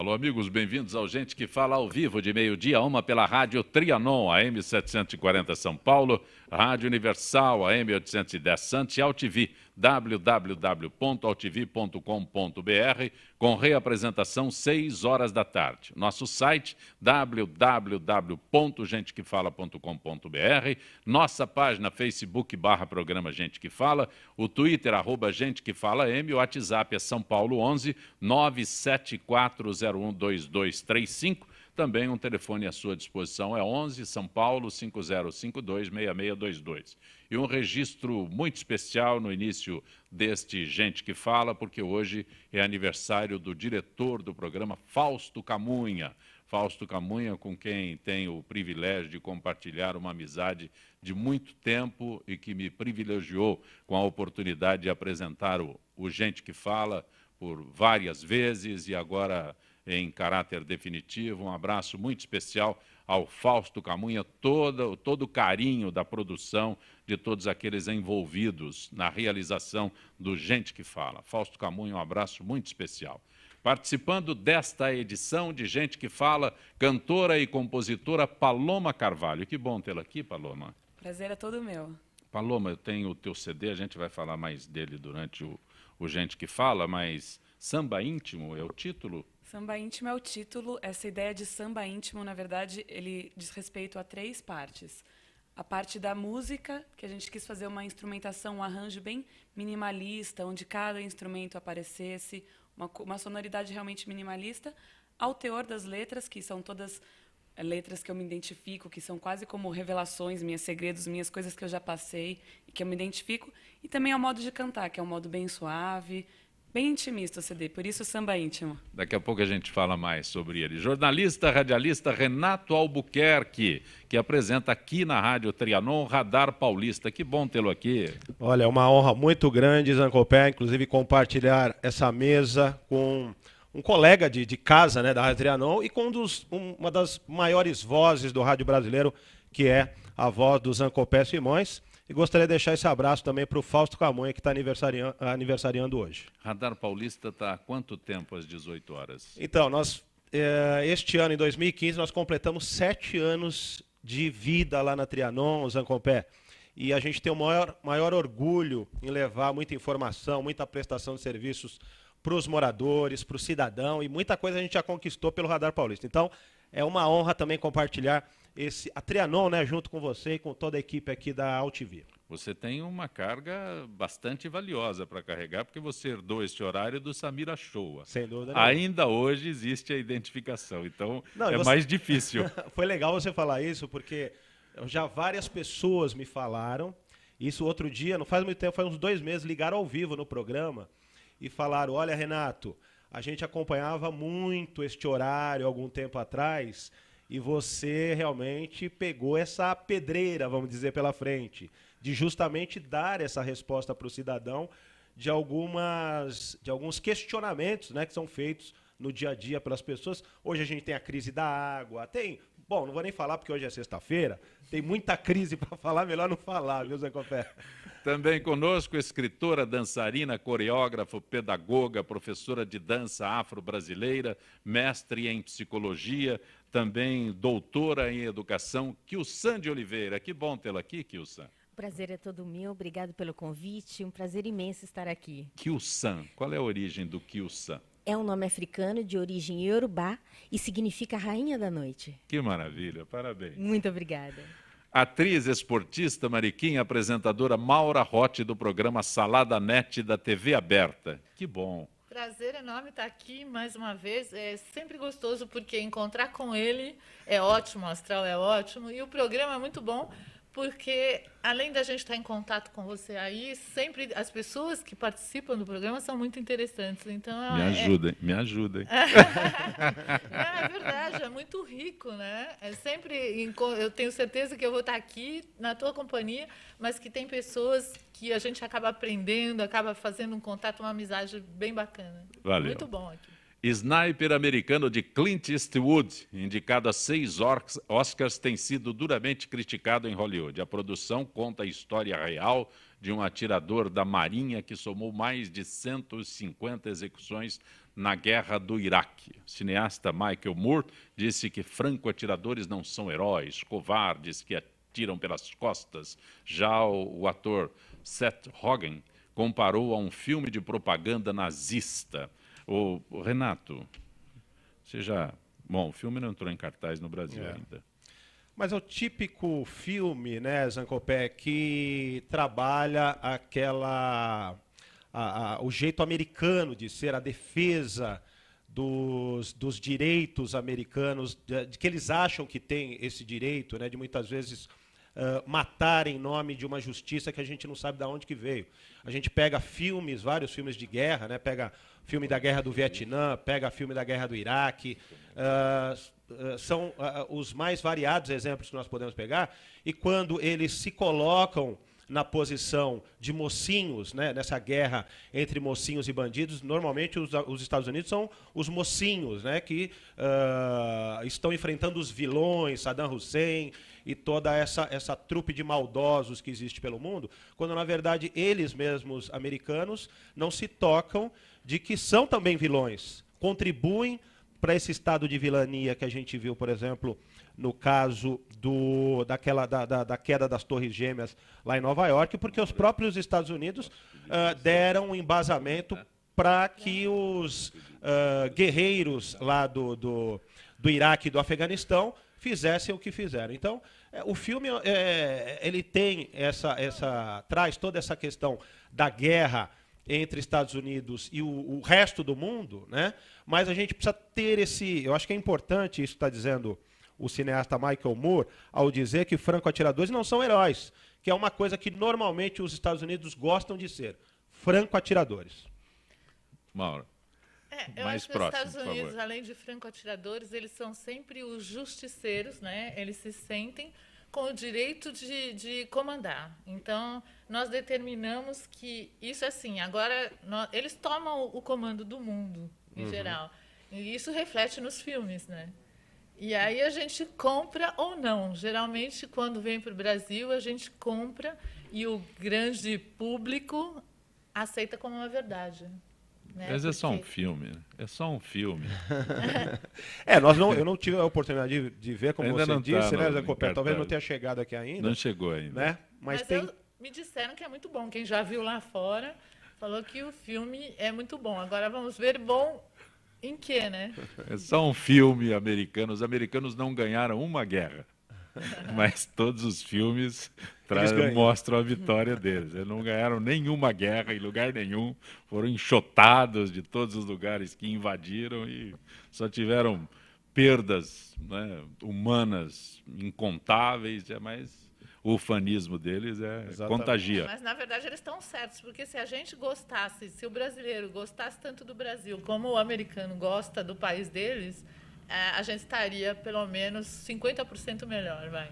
Alô, amigos, bem-vindos ao Gente que Fala ao vivo, de meio-dia a 1 pela Rádio Trianon, AM 740 São Paulo, Rádio Universal, AM 810 Santos e AltV, www.altv.com.br, com reapresentação 6 horas da tarde. Nosso site, www.gentequefala.com.br, nossa página Facebook /programa Gente que Fala, o Twitter, @Gente que Fala M, o WhatsApp é São Paulo 11 974012235. Também um telefone à sua disposição é 11 São Paulo 5052-6622. E um registro muito especial no início deste Gente que Fala, porque hoje é aniversário do diretor do programa, Fausto Camunha. Fausto Camunha, com quem tenho o privilégio de compartilhar uma amizade de muito tempo e que me privilegiou com a oportunidade de apresentar o Gente que Fala por várias vezes e agora em caráter definitivo. Um abraço muito especial ao Fausto Camunha, todo o carinho da produção, de todos aqueles envolvidos na realização do Gente que Fala. Fausto Camunha, um abraço muito especial. Participando desta edição de Gente que Fala, cantora e compositora Paloma Carvalho. Que bom tê-la aqui, Paloma. Prazer é todo meu. Paloma, eu tenho o teu CD, a gente vai falar mais dele durante o Gente que Fala, mas Samba Íntimo é o título? Samba Íntimo é o título. Essa ideia de samba íntimo, na verdade, ele diz respeito a 3 partes. A parte da música, que a gente quis fazer uma instrumentação, um arranjo bem minimalista, onde cada instrumento aparecesse, uma sonoridade realmente minimalista, ao teor das letras, que são todas letras que eu me identifico, que são quase como revelações, minhas segredos, minhas coisas que eu já passei e que eu me identifico, e também ao modo de cantar, que é um modo bem suave, bem intimista o CD, por isso Samba Íntimo. Daqui a pouco a gente fala mais sobre ele. Jornalista, radialista Renato Albuquerque, que apresenta aqui na Rádio Trianon, Radar Paulista. Que bom tê-lo aqui. Olha, é uma honra muito grande, Zancopé, inclusive compartilhar essa mesa com um colega de casa, né, da Rádio Trianon, e com uma das maiores vozes do rádio brasileiro, que é a voz do Zancopé Simões. E gostaria de deixar esse abraço também para o Fausto Camunha, que está aniversariando hoje. Radar Paulista está há quanto tempo às 18 horas? Então, este ano, em 2015, nós completamos 7 anos de vida lá na Trianon, Zancopé. E a gente tem o maior orgulho em levar muita informação, muita prestação de serviços para os moradores, para o cidadão, e muita coisa a gente já conquistou pelo Radar Paulista. Então, é uma honra também compartilhar a Trianon, né, junto com você e com toda a equipe aqui da AltV. Você tem uma carga bastante valiosa para carregar, porque você herdou este horário do Samir Achoa. Sem dúvida nenhuma. Ainda hoje existe a identificação, então mais difícil. Foi legal você falar isso, porque já várias pessoas me falaram, isso outro dia, não faz muito tempo, faz uns 2 meses, ligaram ao vivo no programa e falaram, olha, Renato, a gente acompanhava muito este horário algum tempo atrás, e você realmente pegou essa pedreira, vamos dizer, pela frente, de justamente dar essa resposta para o cidadão de alguns questionamentos, né, que são feitos no dia a dia pelas pessoas. Hoje a gente tem a crise da água, bom, não vou nem falar porque hoje é sexta-feira, tem muita crise para falar, melhor não falar, viu, Zé Cofé? Também conosco, escritora, dançarina, coreógrafa, pedagoga, professora de dança afro-brasileira, mestre em psicologia, também doutora em educação, Kilsan de Oliveira. Que bom tê-la aqui, Kilsan. O prazer é todo meu, obrigado pelo convite, um prazer imenso estar aqui. Kilsan, qual é a origem do Kilsan? É um nome africano de origem iorubá e significa rainha da noite. Que maravilha, parabéns. Muito obrigada. Atriz, esportista, mariquinha, apresentadora Maura Rotti do programa Salada Net da TV Aberta. Que bom. Prazer enorme estar aqui mais uma vez. É sempre gostoso porque encontrar com ele é ótimo, o astral é ótimo e o programa é muito bom porque, além da gente estar em contato com você aí, sempre as pessoas que participam do programa são muito interessantes. Então, me ajudem. É verdade, é muito rico, né? Eu tenho certeza que eu vou estar aqui na tua companhia, mas que tem pessoas que a gente acaba aprendendo, acaba fazendo um contato, uma amizade bem bacana. Valeu. Muito bom aqui. Sniper americano de Clint Eastwood, indicado a 6 Oscars, tem sido duramente criticado em Hollywood. A produção conta a história real de um atirador da Marinha que somou mais de 150 execuções na Guerra do Iraque. O cineasta Michael Moore disse que franco-atiradores não são heróis, covardes que atiram pelas costas. Já o ator Seth Rogen comparou a um filme de propaganda nazista. O Renato, bom, o filme não entrou em cartaz no Brasil ainda. Mas é o típico filme, né, Zancopé, que trabalha o jeito americano de ser, a defesa dos direitos americanos, de que eles acham que tem esse direito, né, de muitas vezes matar em nome de uma justiça que a gente não sabe de onde que veio. A gente pega vários filmes de guerra, né, pega filme da Guerra do Vietnã, pega filme da Guerra do Iraque, são os mais variados exemplos que nós podemos pegar, e quando eles se colocam na posição de mocinhos, né, nessa guerra entre mocinhos e bandidos, normalmente os Estados Unidos são os mocinhos, né, que estão enfrentando os vilões, Saddam Hussein e toda essa trupe de maldosos que existe pelo mundo, quando, na verdade, eles mesmos, americanos, não se tocam de que são também vilões, contribuem para esse estado de vilania que a gente viu, por exemplo, no caso da queda das Torres Gêmeas lá em Nova York, porque os próprios Estados Unidos deram um embasamento para que os guerreiros lá do Iraque e do Afeganistão fizessem o que fizeram. Então, o filme ele tem traz toda essa questão da guerra entre Estados Unidos e o resto do mundo, né? Mas a gente precisa ter eu acho que é importante, isso está dizendo o cineasta Michael Moore, ao dizer que franco-atiradores não são heróis, que é uma coisa que normalmente os Estados Unidos gostam de ser, franco-atiradores. Mauro. Eu acho que os Estados Unidos, além de franco-atiradores, eles são sempre os justiceiros, né? Eles se sentem com o direito de comandar. Então, nós determinamos que isso é assim. Agora, eles tomam o comando do mundo, em geral. E isso reflete nos filmes, né? E aí a gente compra ou não. Geralmente, quando vem para o Brasil, a gente compra e o grande público aceita como uma verdade. Né? Mas é só um filme, né? É só um filme. Eu não tive a oportunidade de ver, como ainda você disse, né, Zé Copé? Talvez não tenha chegado aqui ainda. Não chegou ainda. Né? Mas me disseram que é muito bom. Quem já viu lá fora falou que o filme é muito bom. Agora vamos ver bom em quê, né? É só um filme americano. Os americanos não ganharam uma guerra. Mas todos os filmes mostram a vitória deles. Eles não ganharam nenhuma guerra em lugar nenhum, foram enxotados de todos os lugares que invadiram e só tiveram perdas, né, humanas incontáveis, mas o ufanismo deles contagia. Mas, na verdade, eles estão certos, porque se a gente gostasse, se o brasileiro gostasse tanto do Brasil como o americano gosta do país deles, a gente estaria, pelo menos, 50% melhor, vai.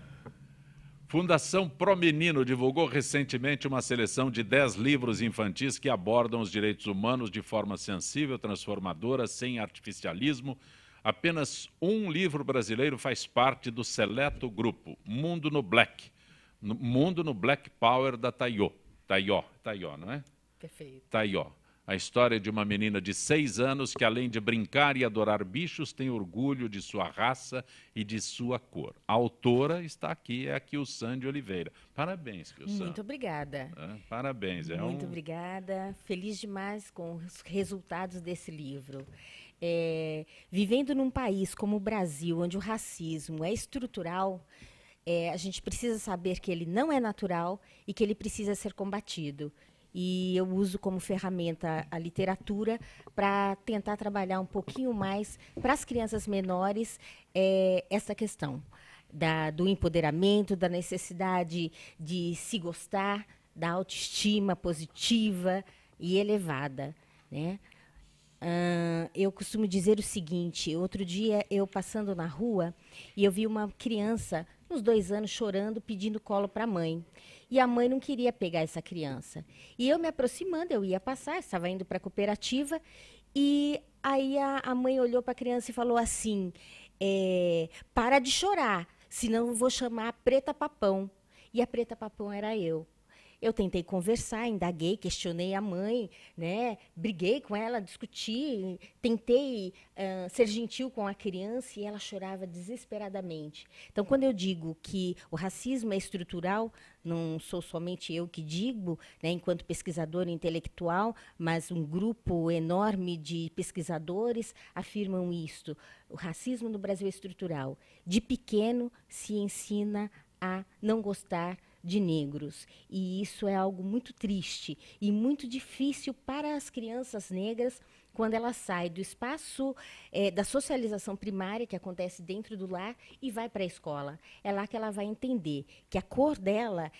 Fundação Pro Menino divulgou recentemente uma seleção de 10 livros infantis que abordam os direitos humanos de forma sensível, transformadora, sem artificialismo. Apenas um livro brasileiro faz parte do seleto grupo, Mundo no Black. Mundo no Black Power da Taió, não é? Perfeito. Taió. A história de uma menina de 6 anos que, além de brincar e adorar bichos, tem orgulho de sua raça e de sua cor. A autora está aqui, é a Kilsan Oliveira. Parabéns, Kilsan. Muito obrigada. Parabéns. Muito obrigada. Feliz demais com os resultados desse livro. Vivendo num país como o Brasil, onde o racismo é estrutural, a gente precisa saber que ele não é natural e que ele precisa ser combatido. E eu uso como ferramenta a literatura para tentar trabalhar um pouquinho mais para as crianças menores essa questão do empoderamento, da necessidade de se gostar, da autoestima positiva e elevada, né? Eu costumo dizer o seguinte: outro dia eu passando na rua e eu vi uma criança, uns 2 anos, chorando, pedindo colo para a mãe. E a mãe não queria pegar essa criança. E eu me aproximando, eu ia passar, estava indo para a cooperativa, e aí a mãe olhou para a criança e falou assim: para de chorar, senão eu vou chamar a Preta Papão. E a Preta Papão era eu. Eu tentei conversar, indaguei, questionei a mãe, né? Briguei com ela, discuti, tentei ser gentil com a criança e ela chorava desesperadamente. Então, quando eu digo que o racismo é estrutural, não sou somente eu que digo, né, enquanto pesquisadora intelectual, mas um grupo enorme de pesquisadores afirmam isto. O racismo no Brasil é estrutural. De pequeno se ensina a não gostar de negros. E isso é algo muito triste e muito difícil para as crianças negras quando ela sai do espaço da socialização primária, que acontece dentro do lar, e vai para a escola. É lá que ela vai entender que a cor dela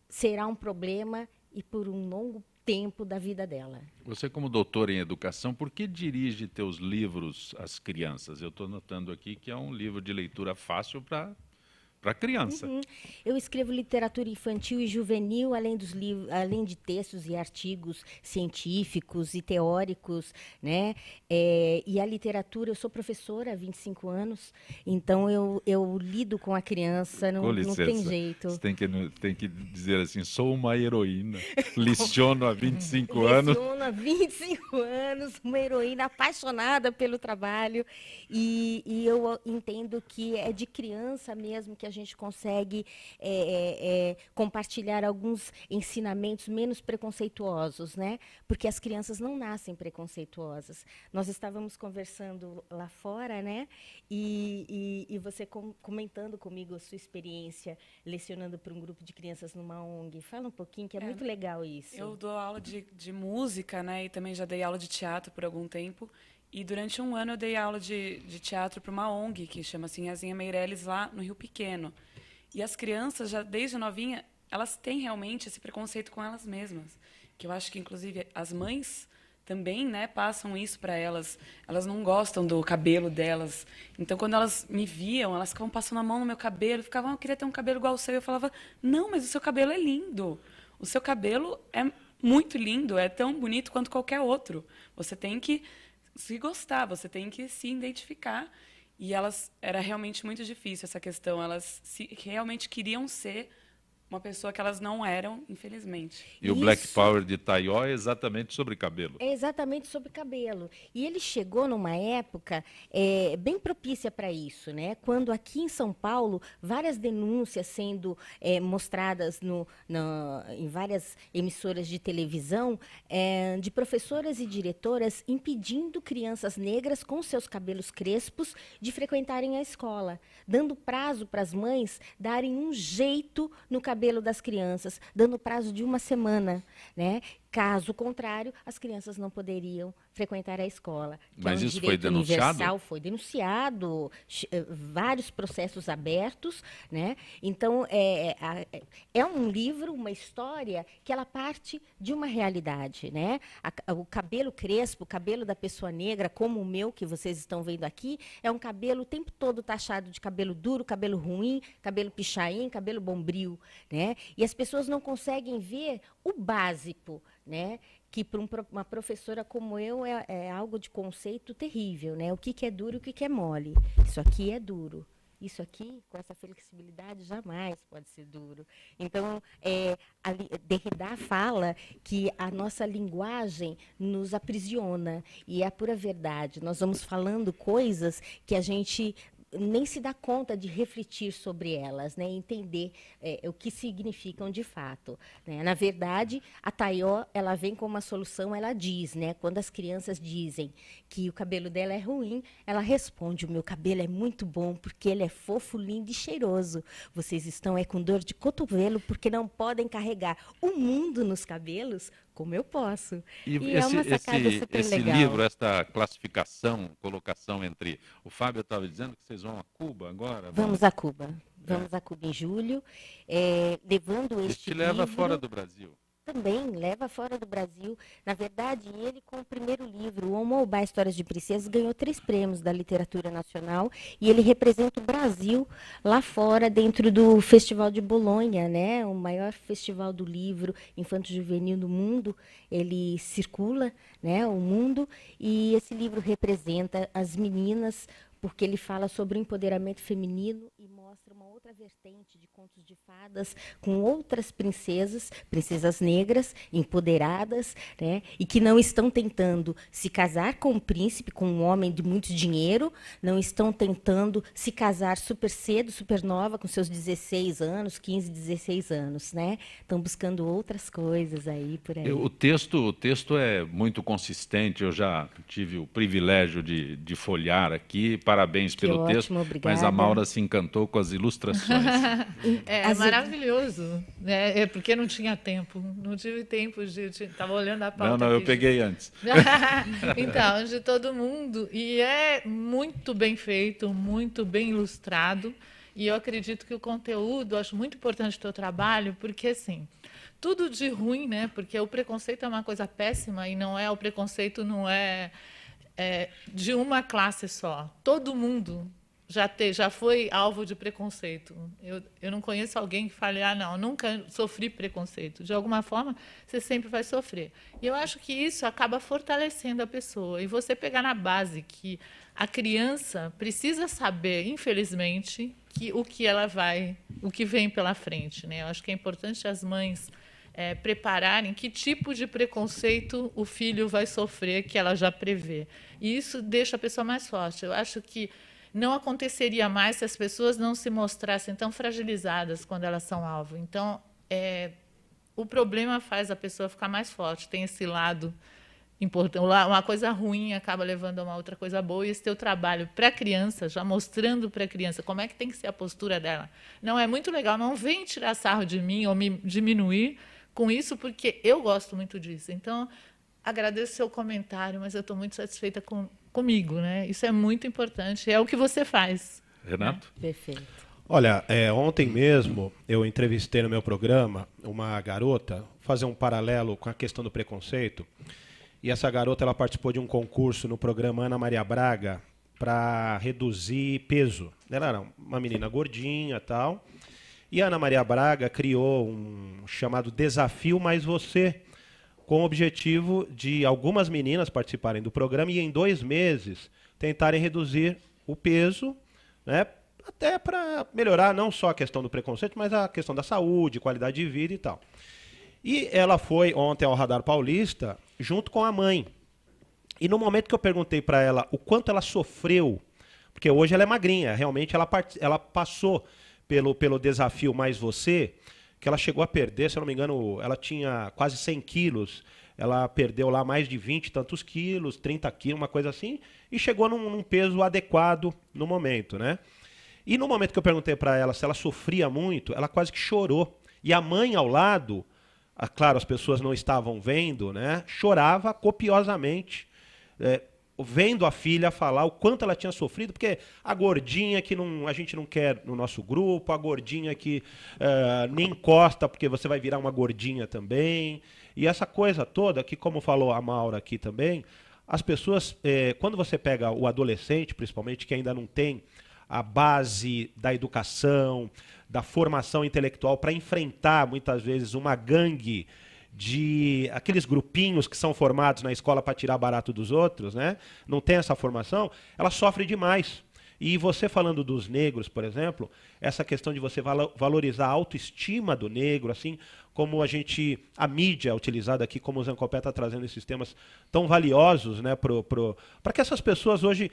será um problema e por um longo tempo da vida dela. Você, como doutora em educação, por que dirige teus livros às crianças? Eu estou notando aqui que é um livro de leitura fácil para criança. Eu escrevo literatura infantil e juvenil, além dos livros, além de textos e artigos científicos e teóricos, né? E a literatura, eu sou professora há 25 anos, então eu lido com a criança, não tem jeito. Você tem que dizer assim, sou uma heroína, leciono há 25 anos. Leciono há 25 anos, uma heroína apaixonada pelo trabalho, e eu entendo que é de criança mesmo que a gente consegue compartilhar alguns ensinamentos menos preconceituosos, né? Porque as crianças não nascem preconceituosas. Nós estávamos conversando lá fora, né? E você comentando comigo a sua experiência lecionando para um grupo de crianças numa ONG. Fala um pouquinho, que é muito legal isso. Eu dou aula de música, né? E também já dei aula de teatro por algum tempo. E durante um ano eu dei aula de teatro para uma ONG, que chama assim Azinha Meirelles, lá no Rio Pequeno. E as crianças, já desde novinha, elas têm realmente esse preconceito com elas mesmas. Que eu acho que, inclusive, as mães também, né, passam isso para elas. Elas não gostam do cabelo delas. Então, quando elas me viam, elas ficavam passando a mão no meu cabelo, ficavam, eu queria ter um cabelo igual o seu. Eu falava, não, mas o seu cabelo é lindo. O seu cabelo é muito lindo, é tão bonito quanto qualquer outro. Você tem que se gostar, você tem que se identificar. E era realmente muito difícil essa questão. Elas realmente queriam ser uma pessoa que elas não eram, infelizmente. E o Black Power de Taió é exatamente sobre cabelo. É exatamente sobre cabelo. E ele chegou numa época bem propícia para isso, né? Quando aqui em São Paulo, várias denúncias sendo mostradas em várias emissoras de televisão de professoras e diretoras impedindo crianças negras com seus cabelos crespos de frequentarem a escola, dando prazo para as mães darem um jeito no cabelo das crianças, dando prazo de 1 semana, né? Caso contrário, as crianças não poderiam frequentar a escola. Mas isso foi denunciado? Foi denunciado, vários processos abertos, né? Então, é um livro, uma história que ela parte de uma realidade, né? O cabelo crespo, o cabelo da pessoa negra, como o meu, que vocês estão vendo aqui, é um cabelo o tempo todo taxado de cabelo duro, cabelo ruim, cabelo pichain, cabelo bombril, né? E as pessoas não conseguem ver o básico, né? Que para uma professora como eu é algo de conceito terrível, né? O que é duro e o que é mole. Isso aqui é duro. Isso aqui, com essa flexibilidade, jamais pode ser duro. Então, Derrida fala que a nossa linguagem nos aprisiona. E é a pura verdade. Nós vamos falando coisas que a gente nem se dá conta de refletir sobre elas, né? Entender o que significam de fato, né? Na verdade, a Taió, ela vem com uma solução, ela diz, né? Quando as crianças dizem que o cabelo dela é ruim, ela responde, o meu cabelo é muito bom porque ele é fofo, lindo e cheiroso. Vocês estão com dor de cotovelo porque não podem carregar o mundo nos cabelos como eu posso. E esse livro, esta classificação, colocação entre... O Fábio estava dizendo que vocês vão a Cuba agora? Vamos a Cuba. Vamos a Cuba em julho, levando este livro... leva fora do Brasil. Também leva fora do Brasil. Na verdade, ele, com o primeiro livro, O Omoubá, Histórias de Princesas, ganhou 3 prêmios da literatura nacional e ele representa o Brasil lá fora, dentro do Festival de Bolonha, né? O maior festival do livro infanto-juvenil do mundo. Ele circula, né, o mundo, e esse livro representa as meninas porque ele fala sobre o empoderamento feminino e mostra uma outra vertente de contos de fadas com outras princesas negras, empoderadas, né, e que não estão tentando se casar com um príncipe, com um homem de muito dinheiro, não estão tentando se casar super cedo, super nova, com seus 16 anos, 15, 16 anos, né? Estão buscando outras coisas aí por aí. O texto é muito consistente, eu já tive o privilégio de folhear aqui, parabéns pelo texto, mas a Maura se encantou com as ilustrações. É maravilhoso, né? É porque não tinha tempo, não tive tempo estava olhando a pauta. Não, eu peguei antes. Então, de todo mundo, e é muito bem feito, muito bem ilustrado, e eu acredito que o conteúdo, acho muito importante o teu trabalho, porque assim, tudo de ruim, né? Porque o preconceito é uma coisa péssima e o preconceito não é de uma classe só. Todo mundo já foi alvo de preconceito. Eu não conheço alguém que fale, não, nunca sofri preconceito. De alguma forma, você sempre vai sofrer. E eu acho que isso acaba fortalecendo a pessoa. E você pegar na base que a criança precisa saber, infelizmente, o que vem pela frente, né? Eu acho que é importante as mães prepararem que tipo de preconceito o filho vai sofrer, que ela já prevê. E isso deixa a pessoa mais forte. Eu acho que não aconteceria mais se as pessoas não se mostrassem tão fragilizadas quando elas são alvo. Então, o problema faz a pessoa ficar mais forte. Tem esse lado importante. Uma coisa ruim acaba levando a uma outra coisa boa. E esse teu trabalho para a criança, já mostrando para a criança como é que tem que ser a postura dela. Não é muito legal. Não vem tirar sarro de mim ou me diminuir com isso, porque eu gosto muito disso. Então, agradeço o seu comentário, mas eu estou muito satisfeita comigo, né? Isso é muito importante, é o que você faz. Renato? Né? Perfeito. Olha, ontem mesmo eu entrevistei no meu programa uma garota, fazer um paralelo com a questão do preconceito, e essa garota ela participou de um concurso no programa Ana Maria Braga para reduzir peso. Ela era uma menina gordinha e tal, e a Ana Maria Braga criou um chamado Desafio Mais Você, com o objetivo de algumas meninas participarem do programa e em 2 meses tentarem reduzir o peso, né, até para melhorar não só a questão do preconceito, mas a questão da saúde, qualidade de vida e tal. E ela foi ontem ao Radar Paulista junto com a mãe. E no momento que eu perguntei para ela o quanto ela sofreu, porque hoje ela é magrinha, realmente ela passou pelo Desafio Mais Você, que ela chegou a perder, se eu não me engano, ela tinha quase 100 quilos, ela perdeu lá mais de 20 e tantos quilos, 30 quilos, uma coisa assim, e chegou num peso adequado no momento, né? E no momento que eu perguntei para ela se ela sofria muito, ela quase que chorou. E a mãe ao lado, claro, as pessoas não estavam vendo, né? Chorava copiosamente, vendo a filha falar o quanto ela tinha sofrido, porque a gordinha que a gente não quer no nosso grupo, a gordinha que nem encosta porque você vai virar uma gordinha também, e essa coisa toda que, como falou a Maura aqui também, as pessoas, quando você pega o adolescente, principalmente, que ainda não tem a base da educação, da formação intelectual para enfrentar, muitas vezes, uma gangue de aqueles grupinhos que são formados na escola para tirar barato dos outros, né? Não tem essa formação, ela sofre demais. E você falando dos negros, por exemplo, essa questão de você valorizar a autoestima do negro, assim como a mídia utilizada aqui, como o Zancopé está trazendo esses temas tão valiosos, né, para que essas pessoas hoje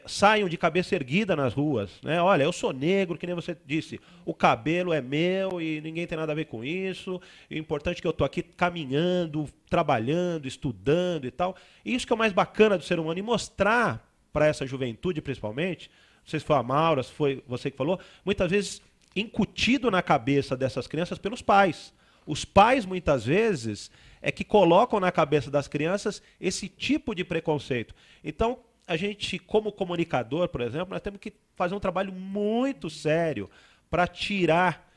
saiam de cabeça erguida nas ruas, né? Olha, eu sou negro, que nem você disse, o cabelo é meu e ninguém tem nada a ver com isso, e o importante é que eu estou aqui caminhando, trabalhando, estudando e tal. E isso que é o mais bacana do ser humano, e mostrar para essa juventude, principalmente, não sei se foi a Maura, se foi você que falou, muitas vezes incutido na cabeça dessas crianças pelos pais. Os pais, muitas vezes, que colocam na cabeça das crianças esse tipo de preconceito. Então, a gente, como comunicador, por exemplo, nós temos que fazer um trabalho muito sério para tirar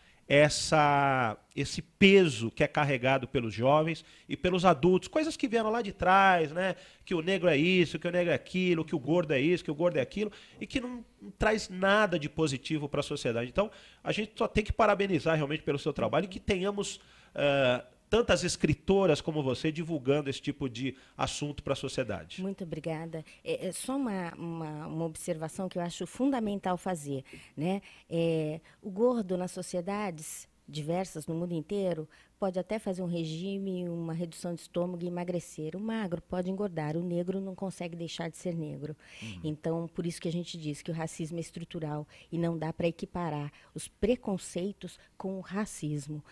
esse peso que é carregado pelos jovens e pelos adultos, coisas que vieram lá de trás, né? Que o negro é isso, que o negro é aquilo, que o gordo é isso, que o gordo é aquilo, e que não traz nada de positivo para a sociedade. Então, a gente só tem que parabenizar realmente pelo seu trabalho e que tenhamos tantas escritoras como você divulgando esse tipo de assunto para a sociedade. Muito obrigada. Só uma observação que eu acho fundamental fazer, né? O gordo nas sociedades diversas no mundo inteiro pode até fazer um regime, uma redução de estômago e emagrecer. O magro pode engordar, o negro não consegue deixar de ser negro. Então, por isso que a gente diz que o racismo é estrutural e não dá para equiparar os preconceitos com o racismo.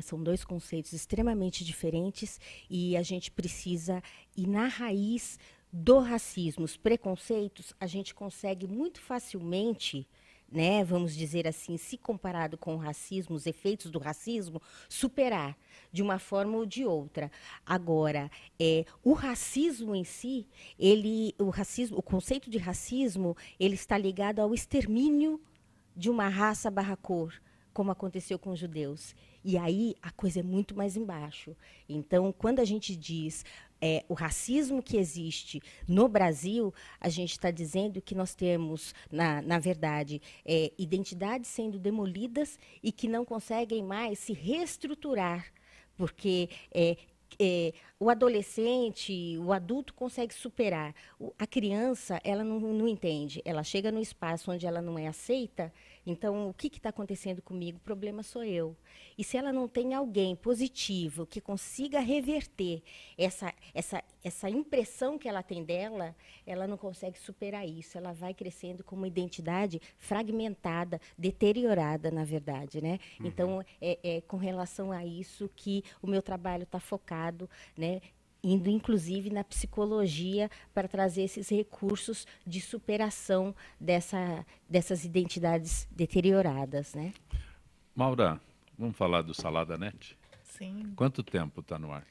São dois conceitos extremamente diferentes e a gente precisa ir na raiz do racismo. Os preconceitos a gente consegue muito facilmente, né, vamos dizer assim, se comparado com o racismo, os efeitos do racismo, superar de uma forma ou de outra. Agora, o racismo em si, o conceito de racismo, ele está ligado ao extermínio de uma raça / cor, como aconteceu com os judeus. E aí a coisa é muito mais embaixo. Então, quando a gente diz o racismo que existe no Brasil, a gente está dizendo que nós temos, na verdade, identidades sendo demolidas e que não conseguem mais se reestruturar, porque o adolescente, o adulto consegue superar. A criança, ela não entende. Ela chega no espaço onde ela não é aceita. Então, o que está acontecendo comigo? O problema sou eu. E se ela não tem alguém positivo que consiga reverter essa impressão que ela tem dela, ela não consegue superar isso. Ela vai crescendo com uma identidade fragmentada, deteriorada, na verdade, né? Então, com relação a isso que o meu trabalho está focado, né? Indo, inclusive, na psicologia para trazer esses recursos de superação dessas identidades deterioradas, né? Maura, vamos falar do Salada Net? Sim. Quanto tempo está no ar?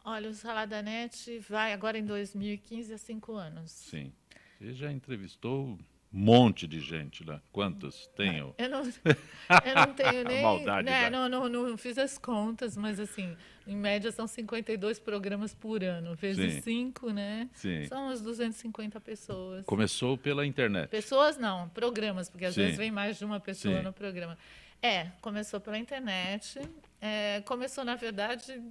Olha, o Salada Net vai agora em 2015 há 5 anos. Sim. Você já entrevistou um monte de gente, né? Quantos tem? Eu não tenho nem... Maldade, né, não fiz as contas, mas assim, em média são 52 programas por ano, vezes 5, né? Sim. São umas 250 pessoas. Começou pela internet. Pessoas não, programas, porque às Sim. vezes vem mais de uma pessoa Sim. no programa. Começou pela internet. Começou, na verdade,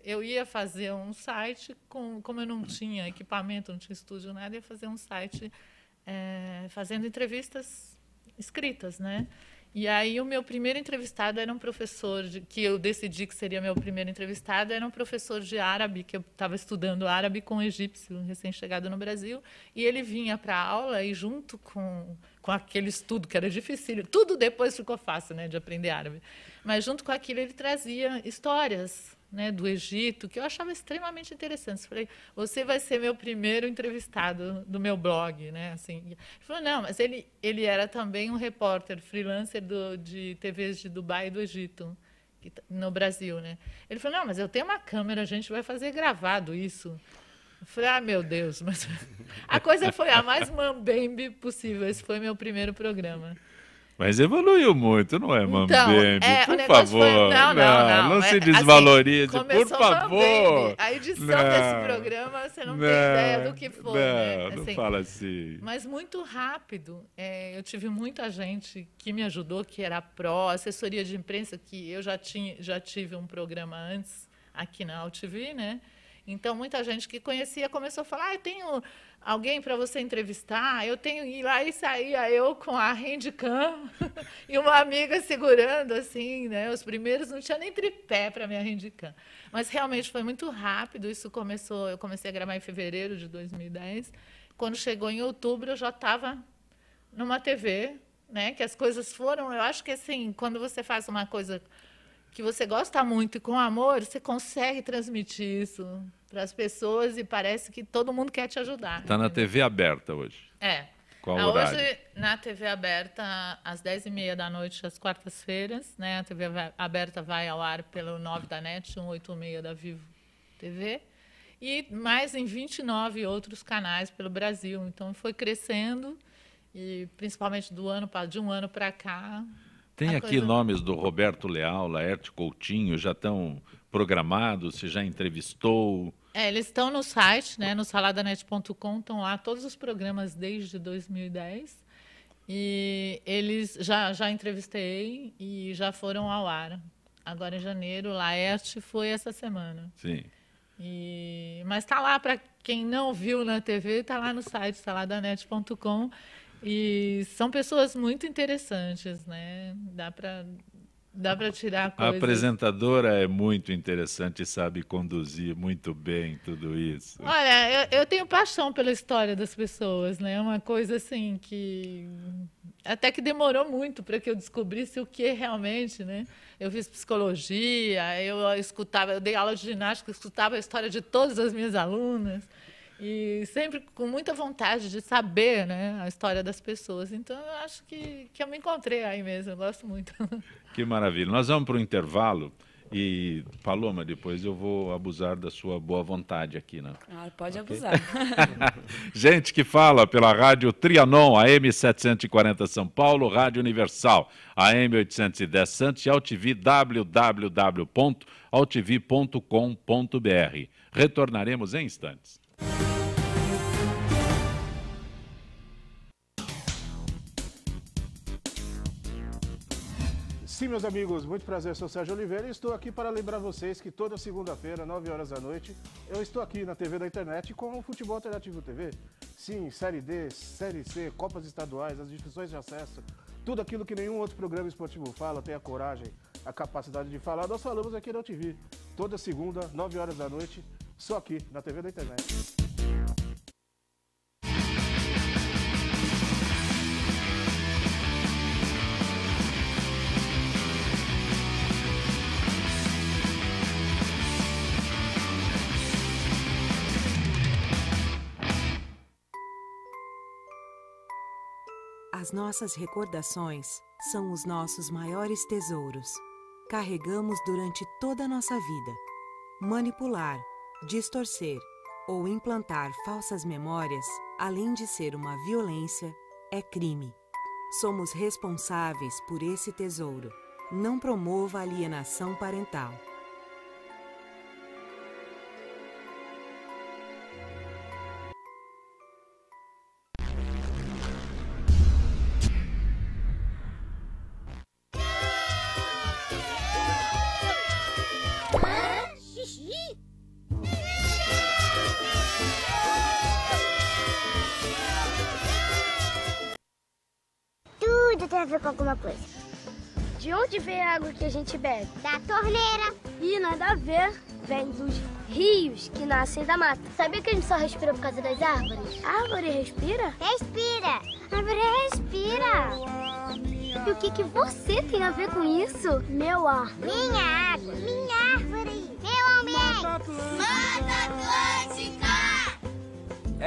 eu ia fazer um site, como eu não tinha equipamento, não tinha estúdio, nada, ia fazer um site fazendo entrevistas escritas, né? E aí o meu primeiro entrevistado era um professor, que eu decidi que seria meu primeiro entrevistado, era um professor de árabe, que eu estava estudando árabe com um egípcio, recém-chegado no Brasil, e ele vinha para a aula e junto com aquele estudo, que era difícil, tudo depois ficou fácil, né, de aprender árabe, mas junto com aquilo ele trazia histórias, né, do Egito, que eu achava extremamente interessantes. Falei, você vai ser meu primeiro entrevistado do meu blog, né? Assim, ele falou, não, mas ele era também um repórter freelancer de TVs de Dubai e do Egito, no Brasil, né? Ele falou, não, mas eu tenho uma câmera, a gente vai fazer gravado isso. Eu falei, meu Deus, mas a coisa foi a mais mambembe possível. Esse foi meu primeiro programa. Mas evoluiu muito, não é, Mambembe? Então, por favor. Não se desvalorize, assim, por favor. Mambembe. A edição desse programa, você não tem ideia do que foi. Né? Não fala assim. Mas muito rápido. Eu tive muita gente que me ajudou, que era pró, assessoria de imprensa, que eu já tive um programa antes aqui na AltV, né? Então, muita gente que conhecia começou a falar, eu tenho alguém para você entrevistar, eu tenho... E lá e saía eu com a handcam e uma amiga segurando, assim, né? Os primeiros não tinha nem tripé para minha handcam. Mas, realmente, foi muito rápido. Eu comecei a gravar em fevereiro de 2010. Quando chegou em outubro, eu já estava numa TV, né? Que as coisas foram... Eu acho que, assim, quando você faz uma coisa que você gosta muito e com amor, você consegue transmitir isso para as pessoas e parece que todo mundo quer te ajudar. Está na TV aberta hoje? Qual horário? Hoje, na TV aberta, às 10h30 da noite, às quartas-feiras. Né? A TV aberta vai ao ar pelo 9 da NET, 186 da Vivo TV. E mais em 29 outros canais pelo Brasil. Então, foi crescendo, e principalmente de um ano para cá. Tem aqui nomes do Roberto Leal, Laerte Coutinho, já estão programados, você já entrevistou? Eles estão no site, né, no saladanet.com, estão lá todos os programas desde 2010. E eles já entrevistei e já foram ao ar. agora em janeiro. Laerte foi essa semana. Sim. Mas está lá, para quem não viu na TV, está lá no site saladanet.com. E são pessoas muito interessantes, né? Dá para tirar coisas. A apresentadora é muito interessante e sabe conduzir muito bem tudo isso. Olha, eu tenho paixão pela história das pessoas, né? Uma coisa assim que até que demorou muito para que eu descobrisse o que realmente, né? Eu fiz psicologia, eu dei aula de ginástica, escutava a história de todas as minhas alunas. E sempre com muita vontade de saber, né, a história das pessoas. Então, eu acho que eu me encontrei aí mesmo, eu gosto muito. Que maravilha. Nós vamos para o intervalo e, Paloma, depois eu vou abusar da sua boa vontade aqui, né? Pode abusar. Gente que fala pela Rádio Trianon, AM 740 São Paulo, Rádio Universal, AM 810 Santos e AltV, www.altv.com.br. Retornaremos em instantes. Sim, meus amigos, muito prazer, sou Sérgio Oliveira e estou aqui para lembrar vocês que toda segunda-feira, 9 horas da noite, eu estou aqui na TV da internet com o Futebol Alternativo TV. Sim, Série D, Série C, Copas Estaduais, as discussões de acesso, tudo aquilo que nenhum outro programa esportivo fala, tem a coragem, a capacidade de falar, nós falamos aqui na TV. Toda segunda, 9 horas da noite, só aqui na TV da internet. As nossas recordações são os nossos maiores tesouros. Carregamos durante toda a nossa vida. Manipular, distorcer ou implantar falsas memórias, além de ser uma violência, é crime. Somos responsáveis por esse tesouro. Não promova alienação parental. Tudo tem a ver com alguma coisa. De onde vem a água que a gente bebe? Da torneira. E nada a ver. Vem dos rios que nascem da mata. Sabia que a gente só respira por causa das árvores? A árvore respira? Respira. A árvore respira. E o que você tem a ver com isso? Meu ar. Minha água. Minha árvore. Meu ambiente. Mata Atlântica.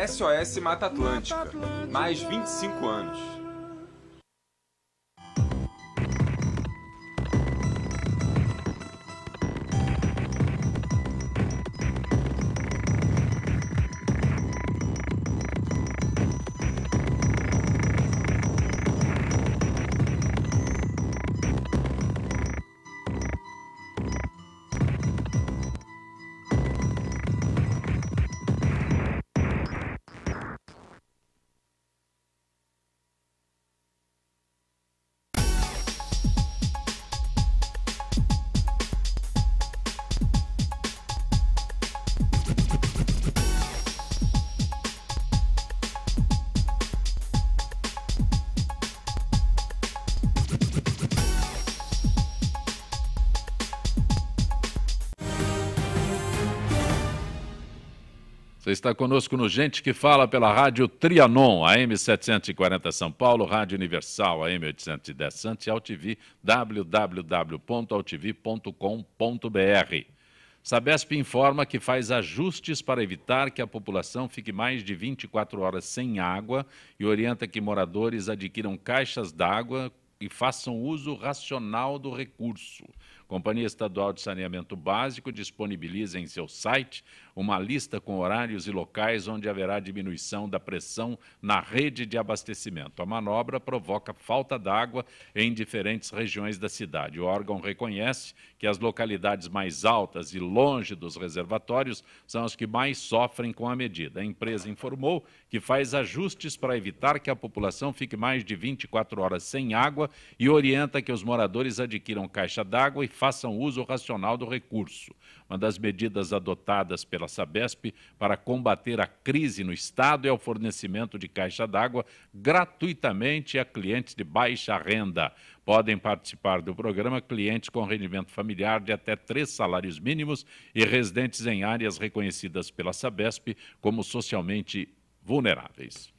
SOS Mata Atlântica. Mais 25 anos. Você está conosco no Gente que Fala pela Rádio Trianon, AM 740 São Paulo, Rádio Universal, AM 810 Santos e AltV, www.altv.com.br. Sabesp informa que faz ajustes para evitar que a população fique mais de 24 horas sem água e orienta que moradores adquiram caixas d'água e façam uso racional do recurso. Companhia Estadual de Saneamento Básico disponibiliza em seu site uma lista com horários e locais onde haverá diminuição da pressão na rede de abastecimento. A manobra provoca falta d'água em diferentes regiões da cidade. O órgão reconhece que as localidades mais altas e longe dos reservatórios são as que mais sofrem com a medida. A empresa informou que faz ajustes para evitar que a população fique mais de 24 horas sem água e orienta que os moradores adquiram caixa d'água e façam uso racional do recurso. Uma das medidas adotadas pela Sabesp para combater a crise no Estado é o fornecimento de caixa d'água gratuitamente a clientes de baixa renda. Podem participar do programa clientes com rendimento familiar de até 3 salários mínimos e residentes em áreas reconhecidas pela Sabesp como socialmente vulneráveis.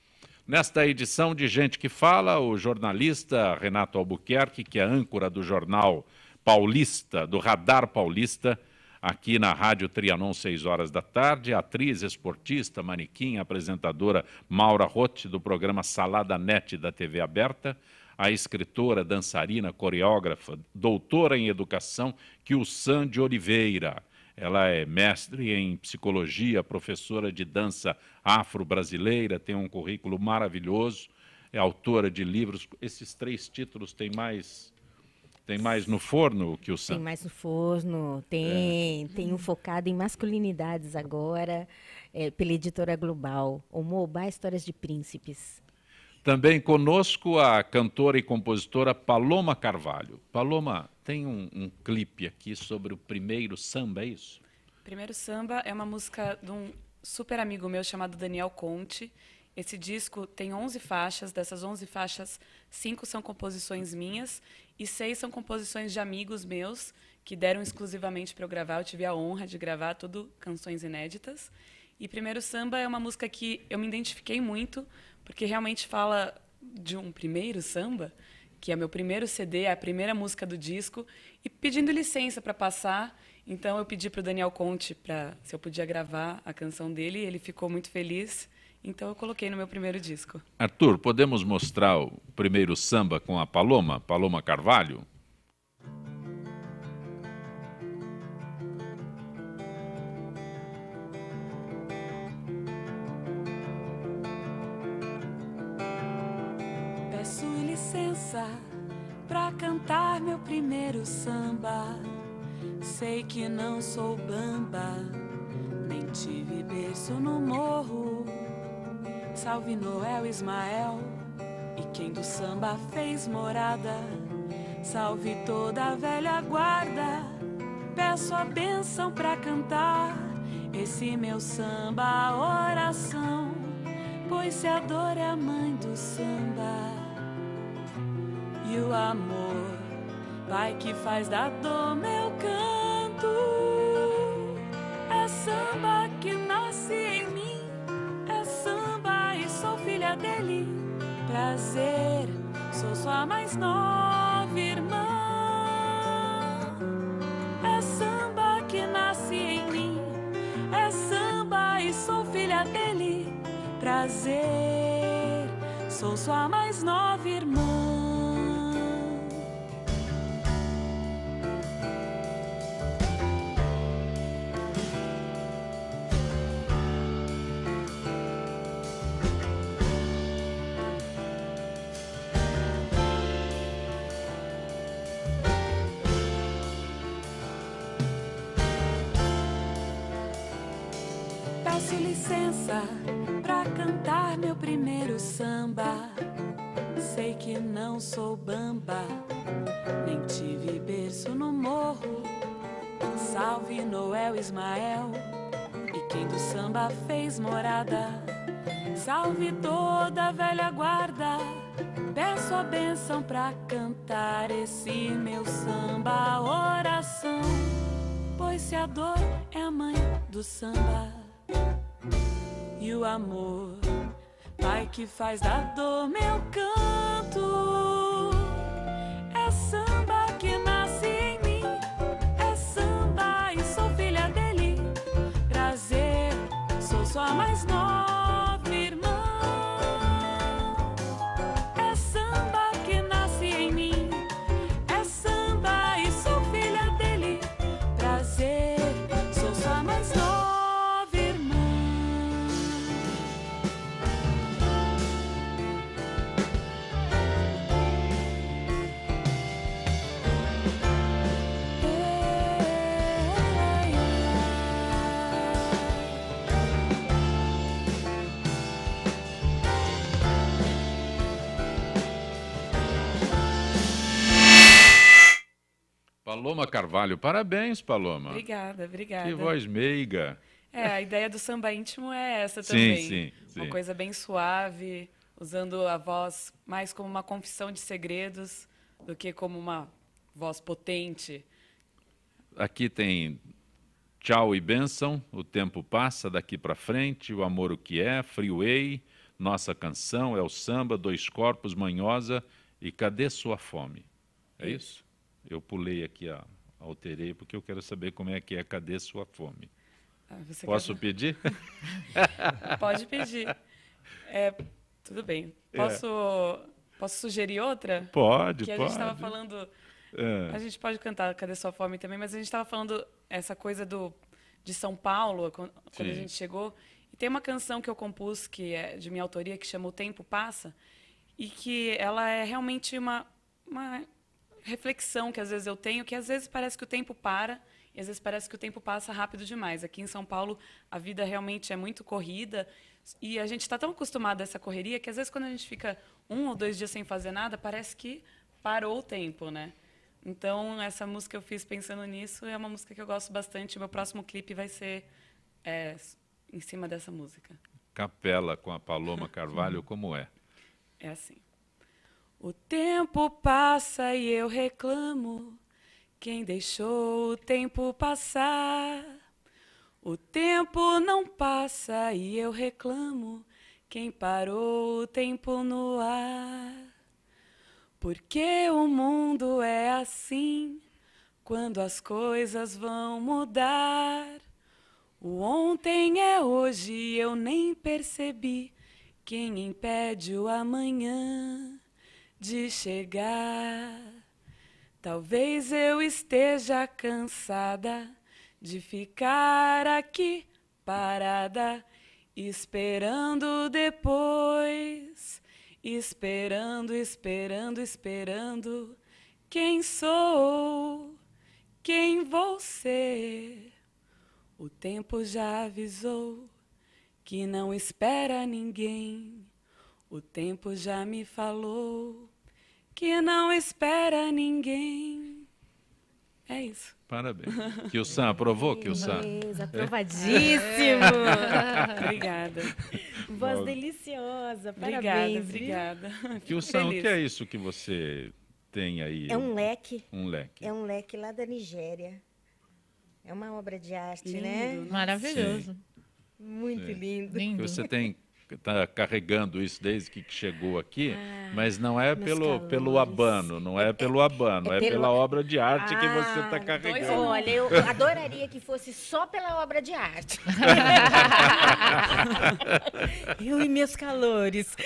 Nesta edição de Gente que Fala, o jornalista Renato Albuquerque, que é âncora do jornal Paulista, do Radar Paulista, aqui na Rádio Trianon, 6 horas da tarde, a atriz, esportista, manequim, apresentadora Maura Roth, do programa Salada Net da TV Aberta, a escritora, dançarina, coreógrafa, doutora em educação, Kyusan de Oliveira. Ela é mestre em psicologia, professora de dança afro-brasileira, tem um currículo maravilhoso, é autora de livros. Esses 3 títulos têm mais no forno, Kyusan? Tem mais no forno, tem um focado em masculinidades agora, pela Editora Global, o Mobá Histórias de Príncipes. Também conosco a cantora e compositora Paloma Carvalho. Paloma, tem um clipe aqui sobre o primeiro samba, é isso? Primeiro Samba é uma música de um super amigo meu chamado Daniel Conte. Esse disco tem 11 faixas, dessas 11 faixas, 5 são composições minhas e 6 são composições de amigos meus que deram exclusivamente para eu gravar. Eu tive a honra de gravar tudo canções inéditas. E Primeiro Samba é uma música que eu me identifiquei muito, porque realmente fala de um primeiro samba, que é meu primeiro CD, é a primeira música do disco, e pedindo licença para passar. Então eu pedi para o Daniel Conte se eu podia gravar a canção dele, ele ficou muito feliz, então eu coloquei no meu primeiro disco. Arthur, podemos mostrar o primeiro samba com a Paloma Carvalho? Peço licença pra cantar meu primeiro samba. Sei que não sou bamba, nem tive berço no morro. Salve Noel, Ismael e quem do samba fez morada. Salve toda a velha guarda, peço a bênção pra cantar esse meu samba, a oração, pois se a dor é a mãe do samba e o amor, pai que faz da dor meu canto. É samba que nasce em mim, é samba e sou filha dele. Prazer, sou sua mais nova irmã. É samba que nasce em mim, é samba e sou filha dele. Prazer, sou sua mais nova irmã. Peço licença pra cantar meu primeiro samba. Sei que não sou bamba, nem tive berço no morro. Salve Noel, Ismael e quem do samba fez morada. Salve toda a velha guarda, peço a bênção pra cantar esse meu samba, a oração, pois se a dor é a mãe do samba e o amor, pai que faz da dor meu canto. É samba que nasce em mim, é samba e sou filha dele. Prazer, sou sua mais nova irmã. É samba que nasce em mim, é samba e sou filha dele. Prazer, sou sua mais nova. Paloma Carvalho, parabéns, Paloma. Obrigada, obrigada. Que voz meiga. A ideia do samba íntimo é essa também. Sim. Uma coisa bem suave, usando a voz mais como uma confissão de segredos do que como uma voz potente. Aqui tem Tchau e Bênção, O Tempo Passa, Daqui para Frente, O Amor o que é, Freeway, Nossa Canção, É o Samba, Dois Corpos, Manhosa e Cadê Sua Fome? É isso? Eu pulei aqui, alterei, porque eu quero saber como é que é Cadê Sua Fome. Posso pedir? Pode pedir. Tudo bem. Posso sugerir outra? Pode, que a gente estava falando... A gente pode cantar Cadê Sua Fome também, mas a gente estava falando essa coisa de São Paulo, quando a gente chegou. E tem uma canção que eu compus, que é de minha autoria, que chama O Tempo Passa, e que ela é realmente uma reflexão que às vezes eu tenho, que às vezes parece que o tempo para, e às vezes parece que o tempo passa rápido demais. Aqui em São Paulo, a vida realmente é muito corrida, e a gente está tão acostumado a essa correria, que às vezes quando a gente fica 1 ou 2 dias sem fazer nada, parece que parou o tempo, né? Então, essa música eu fiz pensando nisso, é uma música que eu gosto bastante. Meu próximo clipe vai ser em cima dessa música. Capela com a Paloma Carvalho, como é? É assim. O tempo passa e eu reclamo, quem deixou o tempo passar? O tempo não passa e eu reclamo, quem parou o tempo no ar? Porque o mundo é assim, quando as coisas vão mudar. O ontem é hoje e eu nem percebi, quem impede o amanhã de chegar? Talvez eu esteja cansada de ficar aqui parada, esperando depois, esperando. Quem sou? Quem vou ser? O tempo já avisou que não espera ninguém. O tempo já me falou que não espera ninguém. É isso. Parabéns. Kilsan, aprovou, Kilsan? Aprovadíssimo. Obrigada. Voz deliciosa. Parabéns. Obrigada. Kilsan, o que é isso que você tem aí? É um leque. Um leque. É um leque lá da Nigéria. É uma obra de arte, Lindo, né? Maravilhoso. Sim. Muito lindo. Lindo. Você está carregando isso desde que chegou aqui, mas não é pelo abano, não é pelo abano, é pela obra de arte que você está carregando. Olha, eu adoraria que fosse só pela obra de arte. Eu e meus calores.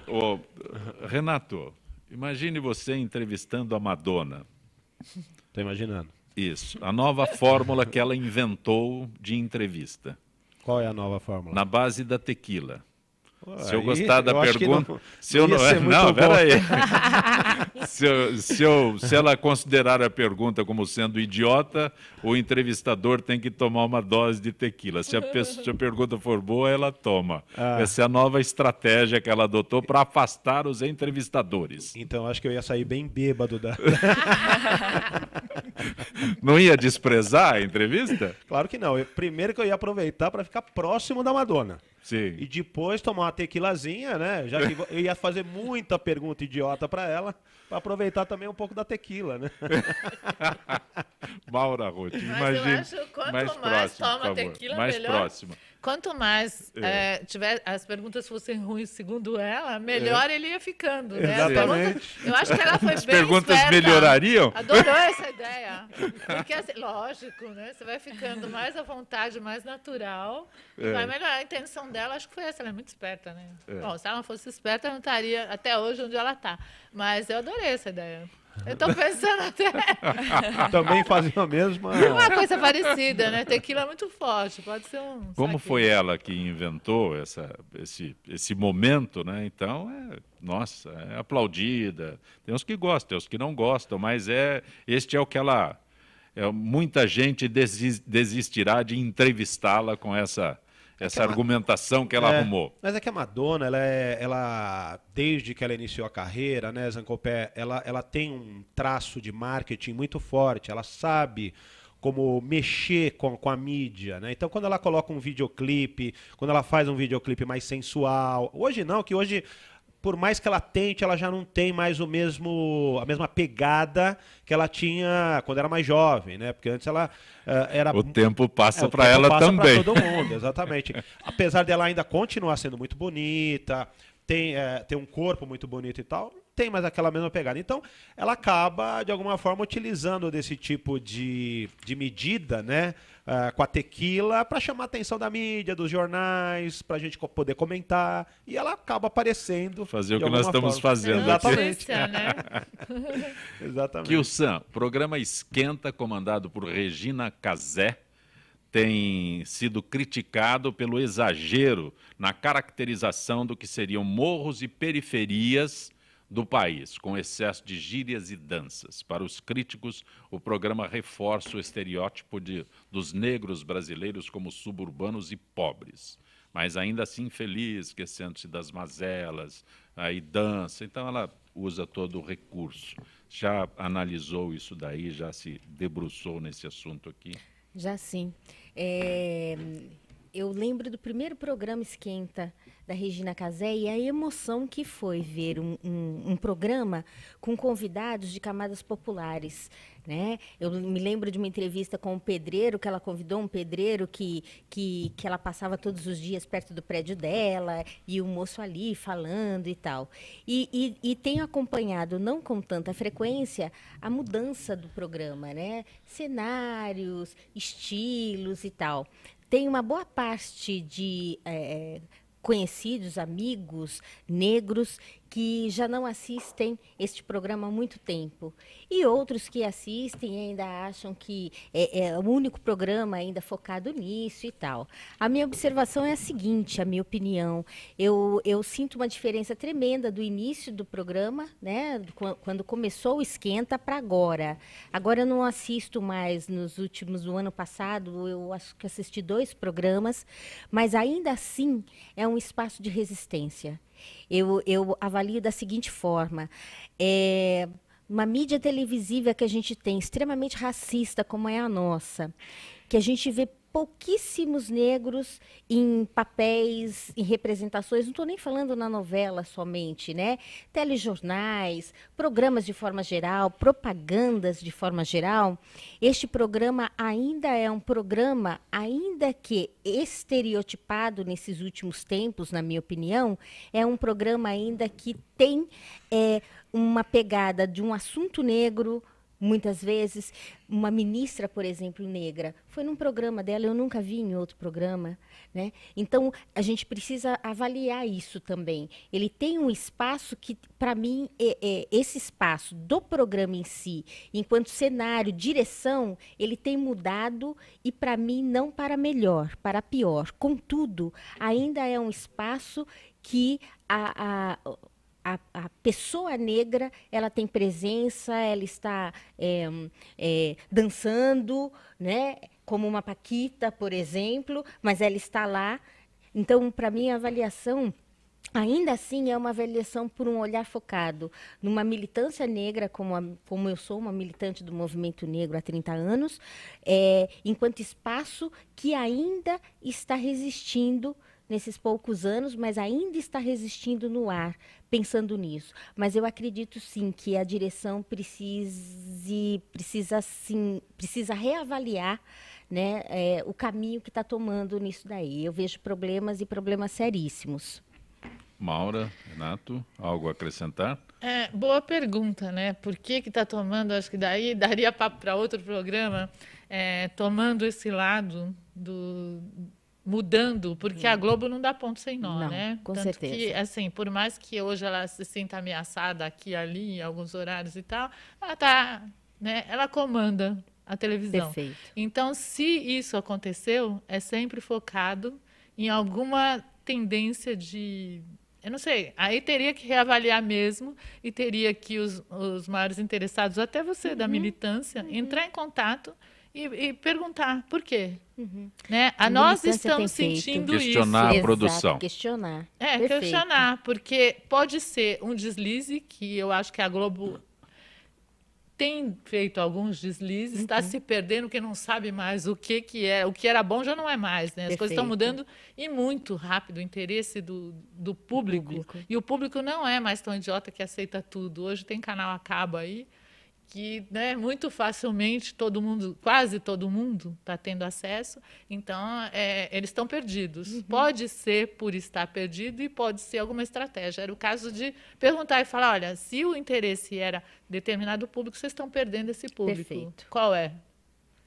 Ô, Renato, imagine você entrevistando a Madonna. Tô imaginando. Isso, a nova fórmula que ela inventou de entrevista. Qual é a nova fórmula? Na base da tequila. Se eu Aí, gostar da eu acho que pergunta... não- se eu não ia ser muito bom. peraí. Se ela considerar a pergunta como sendo idiota, o entrevistador tem que tomar uma dose de tequila. Se a pergunta for boa, ela toma. Essa é a nova estratégia que ela adotou para afastar os entrevistadores. Então, acho que eu ia sair bem bêbado da... Não ia desprezar a entrevista? Claro que não. Primeiro que eu ia aproveitar para ficar próximo da Madonna. Sim. E depois tomar uma tequilazinha, né? Já que eu ia fazer muita pergunta idiota para ela, para aproveitar também um pouco da tequila, né? Maura Roth, Mas imagine. eu acho que quanto mais próximo, toma por favor. tequila, mais melhor. próximo. Quanto mais tiver as perguntas fossem ruins segundo ela, melhor ele ia ficando. Né? As perguntas, eu acho que ela foi As bem perguntas esperta. melhorariam? Adorou essa ideia. Porque, assim, lógico, né? Você vai ficando mais à vontade, mais natural. E vai melhorar. A intenção dela, acho que foi essa. Ela é muito esperta, né? Bom, se ela não fosse esperta, ela não estaria até hoje onde ela está. Mas eu adorei essa ideia. Eu estou pensando até... Também fazia a mesma... Uma coisa parecida, né? Tequila é muito forte, pode ser um... Como saquinho. foi ela que inventou esse momento, né? Então, nossa, é aplaudida. Tem uns que gostam, tem uns que não gostam, mas este é o que ela... muita gente desistirá de entrevistá-la com essa essa argumentação que ela arrumou. Mas é que a Madonna, ela desde que ela iniciou a carreira, né, Zancopé, ela tem um traço de marketing muito forte, ela sabe como mexer com a mídia, né? Então, quando ela coloca um videoclipe, quando ela faz um videoclipe mais sensual, hoje não, que hoje, por mais que ela tente, ela já não tem mais a mesma pegada que ela tinha quando era mais jovem, né? Porque antes ela era... O tempo passa para ela também. Para todo mundo, exatamente. Apesar dela ainda continuar sendo muito bonita, tem um corpo muito bonito e tal, tem mais aquela mesma pegada. Então, ela acaba, de alguma forma, utilizando desse tipo de medida, né, com a tequila, para chamar a atenção da mídia, dos jornais, para a gente poder comentar, e ela acaba aparecendo. Fazer o que nós estamos fazendo. Exatamente. Né? Exatamente. Kilsan, programa Esquenta, comandado por Regina Casé, tem sido criticado pelo exagero na caracterização do que seriam morros e periferias do país, com excesso de gírias e danças. Para os críticos, o programa reforça o estereótipo dos negros brasileiros como suburbanos e pobres, mas ainda assim feliz, esquecendo-se das mazelas, aí dança. Então ela usa todo o recurso. Já analisou isso daí, já se debruçou nesse assunto aqui? Já sim. Eu lembro do primeiro programa Esquenta da Regina Casé e a emoção que foi ver um programa com convidados de camadas populares, né? Eu me lembro de uma entrevista com um pedreiro, que ela convidou um pedreiro que ela passava todos os dias perto do prédio dela, e o moço ali falando e tal. E tenho acompanhado, não com tanta frequência, a mudança do programa, né? Cenários, estilos e tal. Tem uma boa parte de conhecidos, amigos negros que já não assistem este programa há muito tempo. E outros que assistem ainda acham que é o único programa ainda focado nisso e tal. A minha observação é a seguinte, a minha opinião. Eu sinto uma diferença tremenda do início do programa, né, quando começou o Esquenta, para agora. Agora eu não assisto mais no ano passado, eu acho que assisti 2 programas, mas ainda assim é um espaço de resistência. Eu avalio da seguinte forma: uma mídia televisiva que a gente tem extremamente racista, como é a nossa, que a gente vê pouquíssimos negros em papéis, em representações, não estou nem falando na novela somente, né? Telejornais, programas de forma geral, propagandas de forma geral. Este programa ainda é um programa, ainda que estereotipado nesses últimos tempos, na minha opinião, é um programa ainda que tem uma pegada de um assunto negro. Muitas vezes, uma ministra, por exemplo, negra, foi num programa dela, eu nunca vi em outro programa, né? Então, a gente precisa avaliar isso também. Ele tem um espaço que, para mim, esse espaço do programa em si, enquanto cenário, direção, ele tem mudado e, para mim, não para melhor, para pior. Contudo, ainda é um espaço que a pessoa negra, ela tem presença, ela está dançando, né, como uma Paquita, por exemplo, mas ela está lá. Então, para mim, a avaliação, ainda assim, é uma avaliação por um olhar focado numa militância negra, como eu sou uma militante do movimento negro há 30 anos, enquanto espaço que ainda está resistindo nesses poucos anos, mas ainda está resistindo no ar, pensando nisso. Mas eu acredito, sim, que a direção precisa reavaliar, né, o caminho que está tomando nisso daí. Eu vejo problemas e problemas seríssimos. Maura, Renato, algo a acrescentar? Boa pergunta, né? Por que está tomando, acho que daí daria papo para outro programa, tomando esse lado mudando, porque a Globo não dá ponto sem nó, não, né? Com Tanto certeza. que, assim, por mais que hoje ela se sinta ameaçada aqui e ali, em alguns horários e tal, ela tá, né? Ela comanda a televisão. Perfeito. Então, se isso aconteceu, é sempre focado em alguma tendência de... Eu não sei, aí teria que reavaliar mesmo e teria que os maiores interessados, até você da militância, entrar em contato e perguntar por quê. Né? Nós estamos sentindo questionar isso. A produção. Exato, questionar. Questionar, porque pode ser um deslize, que eu acho que a Globo tem feito alguns deslizes, está se perdendo, porque não sabe mais o que é. O que era bom já não é mais, né? As coisas estão mudando e muito rápido, o interesse do público. E o público não é mais tão idiota que aceita tudo. Hoje tem canal a cabo aí, que, né, muito facilmente quase todo mundo está tendo acesso, então eles estão perdidos. Pode ser por estar perdido e pode ser alguma estratégia. Era o caso de perguntar e falar, olha, se o interesse era determinado público, vocês estão perdendo esse público. Perfeito. Qual é?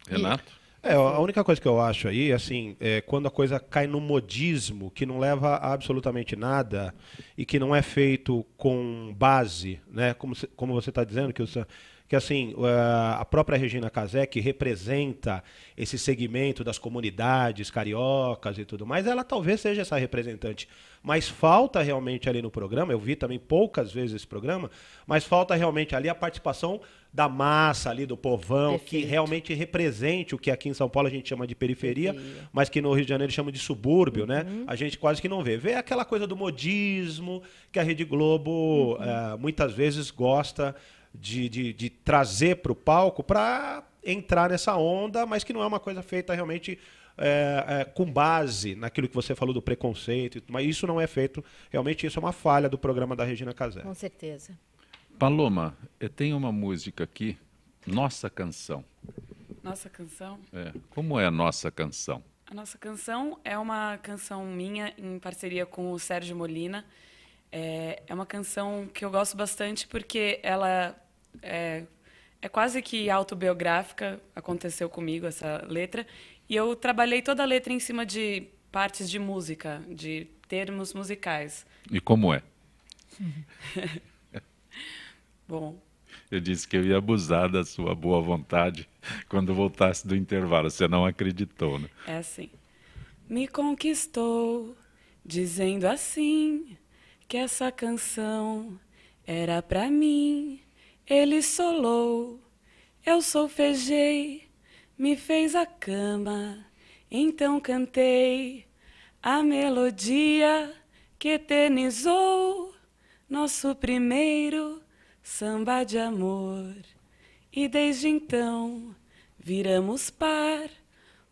Renato? A única coisa que eu acho aí, assim, é quando a coisa cai no modismo, que não leva a absolutamente nada e que não é feito com base, né, como você está dizendo, que assim, a própria Regina Casé, que representa esse segmento das comunidades cariocas e tudo mais, ela talvez seja essa representante. Mas falta realmente ali no programa, eu vi também poucas vezes esse programa, mas falta realmente ali a participação da massa ali, do povão, Perfeito. que realmente represente o que aqui em São Paulo a gente chama de periferia, mas que no Rio de Janeiro chama de subúrbio, né? A gente quase que não vê. Vê aquela coisa do modismo que a Rede Globo muitas vezes gosta de trazer para o palco para entrar nessa onda, mas que não é uma coisa feita realmente com base naquilo que você falou do preconceito, mas isso não é feito, realmente isso é uma falha do programa da Regina Casé. Com certeza. Paloma, eu tenho uma música aqui, Nossa Canção. Nossa Canção? Como é a Nossa Canção? A Nossa Canção é uma canção minha em parceria com o Sérgio Molina. É uma canção que eu gosto bastante porque ela é quase que autobiográfica, aconteceu comigo essa letra, e eu trabalhei toda a letra em cima de partes de música, de termos musicais. E como é? Bom, eu disse que eu ia abusar da sua boa vontade quando voltasse do intervalo. Você não acreditou, né? É assim. Me conquistou, dizendo assim, que essa canção era pra mim. Ele solou, eu solfejei, me fez a cama, então cantei a melodia que eternizou nosso primeiro samba de amor. E desde então viramos par,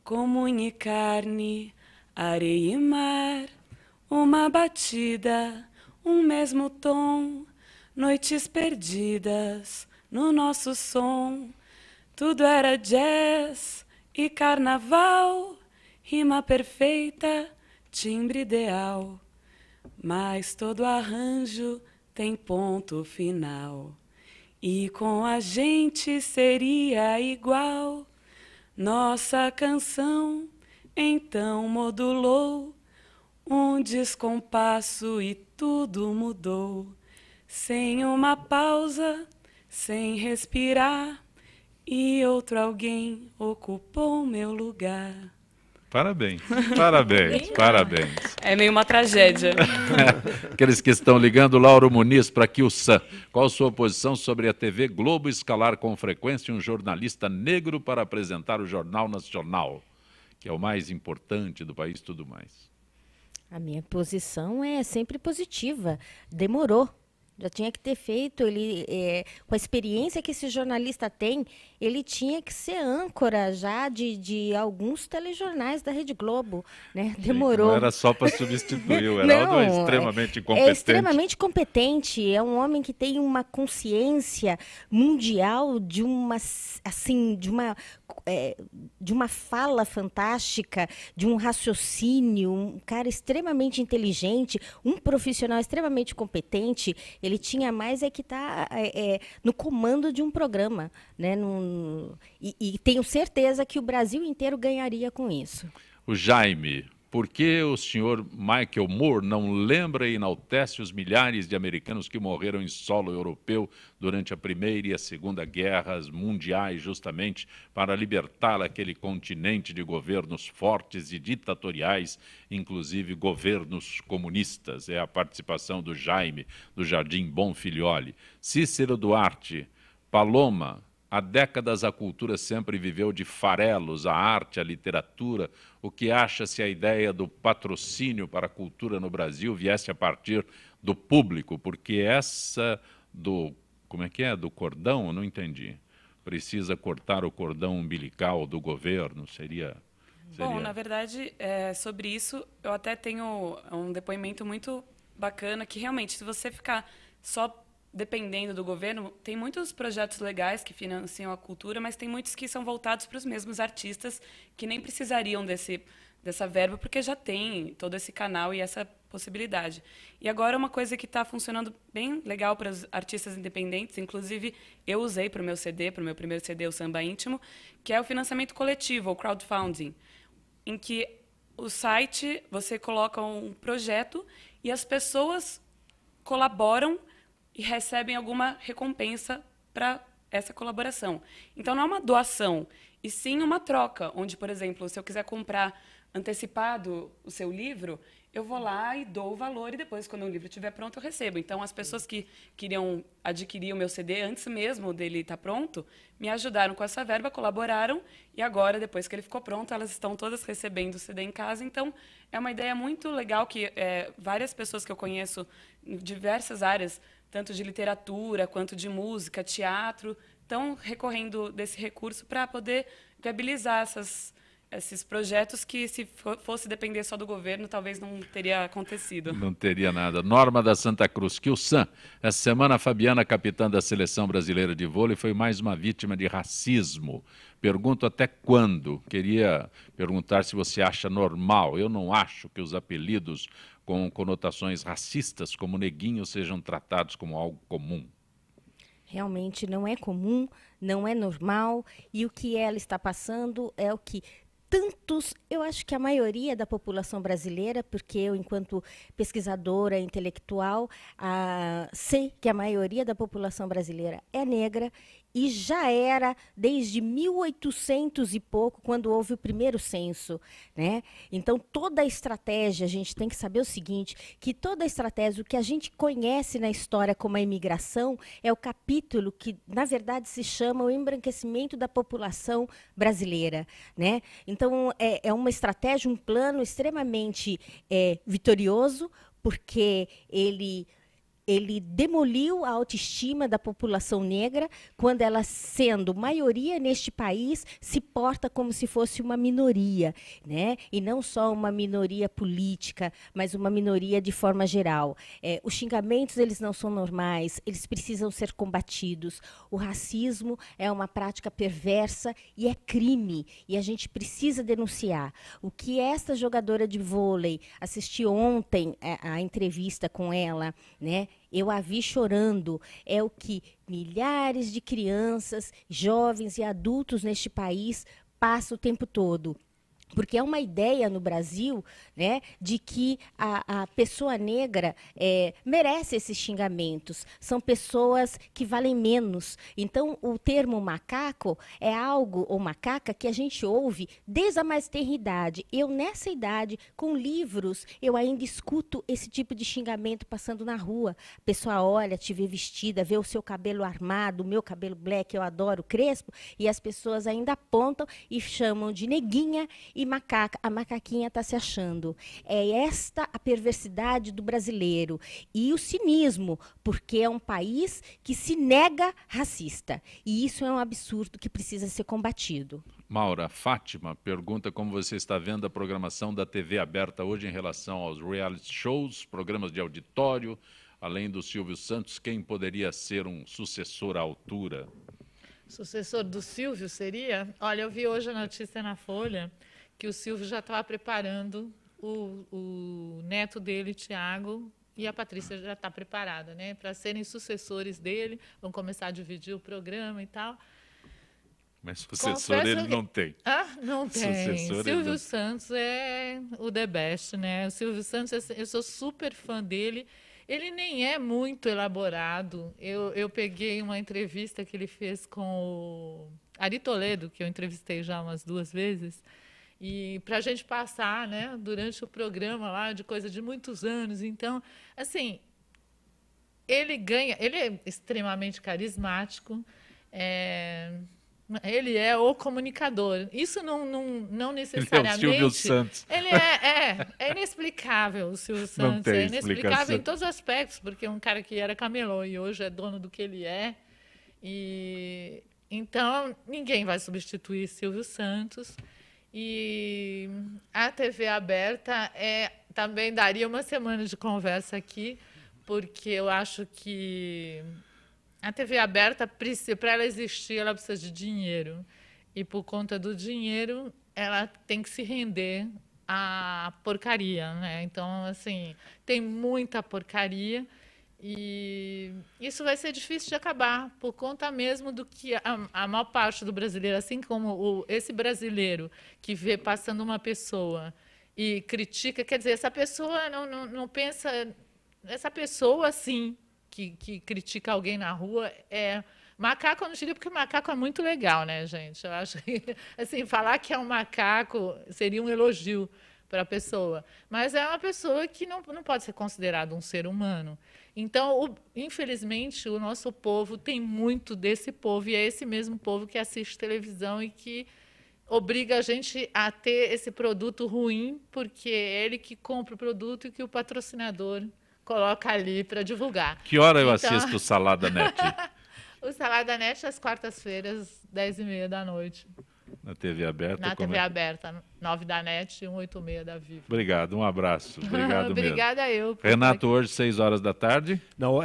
como unha e carne, areia e mar, uma batida, um mesmo tom, noites perdidas no nosso som. Tudo era jazz e carnaval, rima perfeita, timbre ideal. Mas todo arranjo tem ponto final, e com a gente seria igual. Nossa canção então modulou um descompasso e tudo mudou. Sem uma pausa, sem respirar, e outro alguém ocupou meu lugar. Parabéns, parabéns, parabéns. É meio uma tragédia. Aqueles que estão ligando, Lauro Muniz para aqui o Sam. Qual a sua posição sobre a TV Globo escalar com frequência um jornalista negro para apresentar o Jornal Nacional, que é o mais importante do país e tudo mais? A minha posição é sempre positiva. Demorou. Já tinha que ter feito, com a experiência que esse jornalista tem, ele tinha que ser âncora já de alguns telejornais da Rede Globo, né? Demorou. Não era só para substituir, o Heraldo é extremamente competente. É extremamente competente, é um homem que tem uma consciência mundial de uma fala fantástica, de um raciocínio, um cara extremamente inteligente, um profissional extremamente competente. Ele tinha mais que estar no comando de um programa, né? E tenho certeza que o Brasil inteiro ganharia com isso. O Jaime, por que o senhor Michael Moore não lembra e enaltece os milhares de americanos que morreram em solo europeu durante a Primeira e a Segunda Guerras Mundiais, justamente para libertar aquele continente de governos fortes e ditatoriais, inclusive governos comunistas? É a participação do Jaime, do Jardim Bonfilioli. Cícero Duarte, Paloma, Há décadas a cultura sempre viveu de farelos, a arte, a literatura. O que acha se a ideia do patrocínio para a cultura no Brasil viesse a partir do público? Porque essa do, como é que é, do cordão, eu não entendi. Precisa cortar o cordão umbilical do governo, seria... Bom, na verdade, sobre isso, eu até tenho um depoimento muito bacana, que realmente, se você ficar só dependendo do governo, tem muitos projetos legais que financiam a cultura, mas tem muitos que são voltados para os mesmos artistas que nem precisariam dessa verba, porque já tem todo esse canal e essa possibilidade. E agora uma coisa que está funcionando bem legal para os artistas independentes, inclusive eu usei para o meu CD, para o meu primeiro CD, o Samba Íntimo, que é o financiamento coletivo, o crowdfunding, em que o site, você coloca um projeto e as pessoas colaboram e recebem alguma recompensa para essa colaboração. Então, não é uma doação, e sim uma troca, onde, por exemplo, se eu quiser comprar antecipado o seu livro, eu vou lá e dou o valor, e depois, quando o livro estiver pronto, eu recebo. Então, as pessoas que queriam adquirir o meu CD antes mesmo dele estar pronto, me ajudaram com essa verba, colaboraram, e agora, depois que ele ficou pronto, elas estão todas recebendo o CD em casa. Então, é uma ideia muito legal que várias pessoas que eu conheço em diversas áreas, tanto de literatura quanto de música, teatro, estão recorrendo desse recurso para poder viabilizar esses projetos que, se fosse depender só do governo, talvez não teria acontecido. Não teria nada. Norma da Santa Cruz, Kilsan, essa semana a Fabiana, capitã da Seleção Brasileira de Vôlei, foi mais uma vítima de racismo. Pergunto até quando. Queria perguntar se você acha normal. Eu não acho que os apelidos com conotações racistas, como neguinho, sejam tratados como algo comum. Realmente não é comum, não é normal, e o que ela está passando é o que tantos, eu acho que a maioria da população brasileira, porque eu, enquanto pesquisadora intelectual, sei que a maioria da população brasileira é negra, e já era desde 1800 e pouco, quando houve o primeiro censo, né? Então, toda a estratégia, a gente tem que saber o seguinte, que toda a estratégia, o que a gente conhece na história como a imigração, é o capítulo que, na verdade, se chama o embranquecimento da população brasileira, né? Então, é uma estratégia, um plano extremamente vitorioso, porque ele demoliu a autoestima da população negra, quando ela, sendo maioria neste país, se porta como se fosse uma minoria, né? E não só uma minoria política, mas uma minoria de forma geral. Os xingamentos, eles não são normais, eles precisam ser combatidos. O racismo é uma prática perversa e é crime, e a gente precisa denunciar. O que esta jogadora de vôlei, assisti ontem a entrevista com ela, né? Eu a vi chorando, é o que milhares de crianças, jovens e adultos neste país passam o tempo todo. Porque é uma ideia no Brasil, né, de que a pessoa negra merece esses xingamentos. São pessoas que valem menos. Então, o termo macaco é algo, ou macaca, que a gente ouve desde a mais tenra idade. Eu, nessa idade, com livros, eu ainda escuto esse tipo de xingamento passando na rua. A pessoa olha, te vê vestida, vê o seu cabelo armado, o meu cabelo black, eu adoro crespo, e as pessoas ainda apontam e chamam de neguinha e macaca. A macaquinha está se achando. É esta a perversidade do brasileiro e o cinismo, porque é um país que se nega racista. E isso é um absurdo que precisa ser combatido. Maura, Fátima pergunta como você está vendo a programação da TV aberta hoje em relação aos reality shows, programas de auditório, além do Silvio Santos, quem poderia ser um sucessor à altura? Sucessor do Silvio seria? Olha, eu vi hoje a notícia na Folha que o Silvio já estava preparando o neto dele, Tiago, e a Patrícia já está preparada, né, para serem sucessores dele, vão começar a dividir o programa e tal. Mas sucessor ele não tem. Ah, não tem. Sucessor Silvio não... Santos é o the best, né? O Silvio Santos, eu sou super fã dele. Ele nem é muito elaborado. Eu peguei uma entrevista que ele fez com o Ari Toledo, que eu entrevistei já umas 2 vezes, e para a gente passar, né, durante o programa lá, de coisa de muitos anos. Então, assim, ele é extremamente carismático, Ele é o comunicador. Isso não necessariamente... Ele é o Silvio Santos. Ele é inexplicável, o Silvio Santos. É inexplicável em todos os aspectos, porque é um cara que era camelô e hoje é dono do que ele é. E então, ninguém vai substituir Silvio Santos. E a TV aberta também daria uma semana de conversa aqui, porque eu acho que a TV aberta, para ela existir, ela precisa de dinheiro. E, por conta do dinheiro, ela tem que se render à porcaria, né? Então, assim, tem muita porcaria e isso vai ser difícil de acabar, por conta mesmo do que a maior parte do brasileiro, assim como esse brasileiro que vê passando uma pessoa e critica, quer dizer, essa pessoa não pensa... Essa pessoa, sim, que critica alguém na rua macaco, eu não diria, porque macaco é muito legal, né, gente? Eu acho que, assim, falar que é um macaco seria um elogio para a pessoa. Mas é uma pessoa que não pode ser considerada um ser humano. Então, infelizmente, o nosso povo tem muito desse povo, e é esse mesmo povo que assiste televisão e que obriga a gente a ter esse produto ruim, porque é ele que compra o produto e que o patrocinador coloca ali para divulgar. Que hora eu assisto o Salada Net? O Salada Net às quartas-feiras, 10h30 da noite. Na TV aberta? Na TV aberta, 9 da NET e 186 da Vivo. Obrigado, um abraço. Obrigado Obrigada mesmo. Renato, hoje, 6 horas da tarde. Não,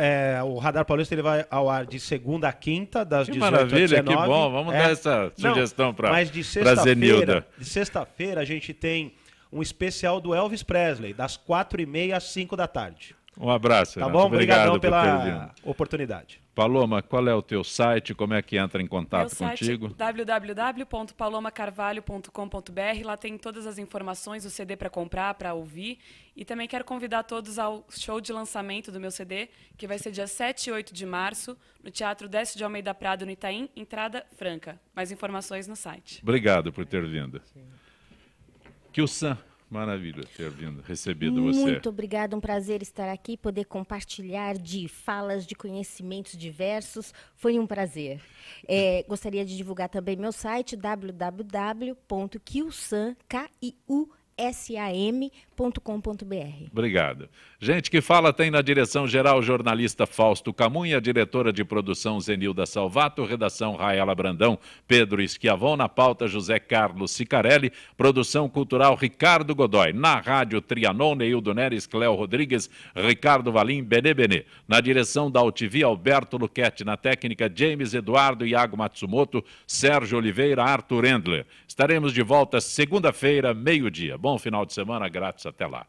o Radar Paulista ele vai ao ar de segunda a quinta, das 18 às 19. Maravilha, que bom. Vamos dar essa sugestão para a Zenilda. De sexta-feira, a gente tem um especial do Elvis Presley, das 4h30 às 5 da tarde. Um abraço, Tá Renato. bom? Obrigado pela oportunidade. Paloma, qual é o teu site? Como é que entra em contato contigo? www.palomacarvalho.com.br. Lá tem todas as informações, o CD para comprar, para ouvir. E também quero convidar todos ao show de lançamento do meu CD, que vai ser dia 7 e 8 de março, no Teatro Décio de Almeida Prado, no Itaim, entrada franca. Mais informações no site. Obrigado por ter vindo. Kilsan. Maravilha ter recebido você. Muito obrigada, um prazer estar aqui, poder compartilhar de falas, de conhecimentos diversos. Foi um prazer. Gostaria de divulgar também meu site, www.kilsan.com.br. Obrigado. Gente que fala tem na direção geral jornalista Fausto Camunha, diretora de produção Zenilda Salvato, redação Raela Brandão, Pedro Schiavon, na pauta José Carlos Sicarelli, produção cultural Ricardo Godoy, na rádio Trianon, Neildo Neres, Cléo Rodrigues, Ricardo Valim, Benê. Na direção da UTV, Alberto Luquete, na técnica James Eduardo, Iago Matsumoto, Sérgio Oliveira, Arthur Endler. Estaremos de volta segunda-feira, meio-dia. Bom final de semana, grátis, até lá.